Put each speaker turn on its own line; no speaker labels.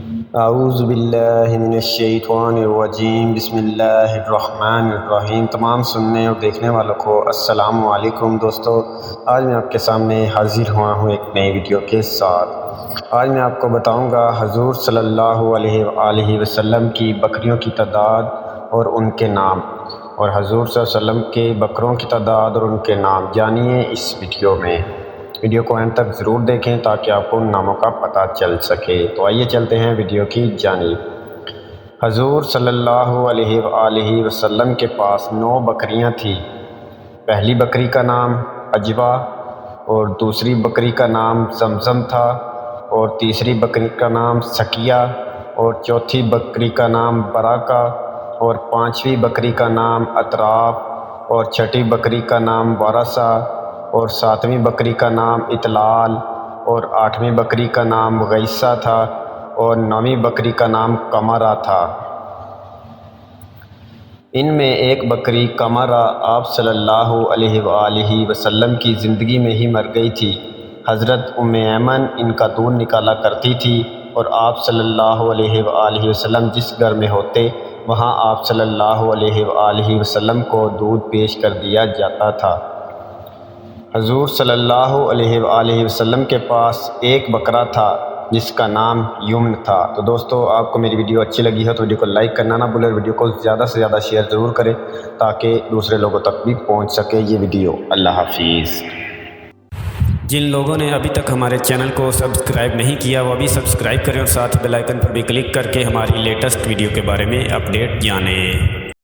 اعوذ باللہ من الشیطان الرجیم، بسم اللہ الرحمن الرحیم۔ تمام سننے اور دیکھنے والوں کو السلام علیکم دوستو، آج میں آپ کے سامنے حاضر ہوا ہوں ایک نئی ویڈیو کے ساتھ۔ آج میں آپ کو بتاؤں گا حضور صلی اللہ علیہ وآلہ وسلم کی بکریوں کی تعداد اور ان کے نام، اور حضور صلی اللہ علیہ وسلم کے بکروں کی تعداد اور ان کے نام جانیے اس ویڈیو میں۔ ویڈیو کو اینڈ تک ضرور دیکھیں تاکہ آپ کو ان ناموں کا پتہ چل سکے۔ تو آئیے چلتے ہیں ویڈیو کی جانب۔ حضور صلی اللہ علیہ وآلہ وسلم کے پاس 9 بکریاں تھیں۔ پہلی بکری کا نام عجوہ، اور دوسری بکری کا نام زمزم تھا، اور تیسری بکری کا نام سکیہ، اور چوتھی بکری کا نام براکہ، اور پانچویں بکری کا نام اطراف، اور چھٹی بکری کا نام وارثہ، اور ساتویں بکری کا نام اطلال، اور آٹھویں بکری کا نام غیثہ تھا، اور نویں بکری کا نام قمرہ تھا۔ ان میں ایک بکری قمرہ آپ صلی اللہ علیہ وآلہ وسلم کی زندگی میں ہی مر گئی تھی۔ حضرت ام ایمن ان کا دودھ نکالا کرتی تھی، اور آپ صلی اللہ علیہ وآلہ وسلم جس گھر میں ہوتے وہاں آپ صلی اللہ علیہ وآلہ وسلم کو دودھ پیش کر دیا جاتا تھا۔ حضور صلی اللہ علیہ وآلہ وسلم کے پاس ایک بکرا تھا جس کا نام یمن تھا۔ تو دوستو، آپ کو میری ویڈیو اچھی لگی ہے تو ویڈیو کو لائک کرنا نہ بھولیں، ویڈیو کو زیادہ سے زیادہ شیئر ضرور کریں تاکہ دوسرے لوگوں تک بھی پہنچ سکے یہ ویڈیو۔ اللہ حافظ۔
جن لوگوں نے ابھی تک ہمارے چینل کو سبسکرائب نہیں کیا وہ ابھی سبسکرائب کریں، اور ساتھ بیل آئیکن پر بھی کلک کر کے ہماری لیٹسٹ ویڈیو کے بارے میں اپڈیٹ جانیں۔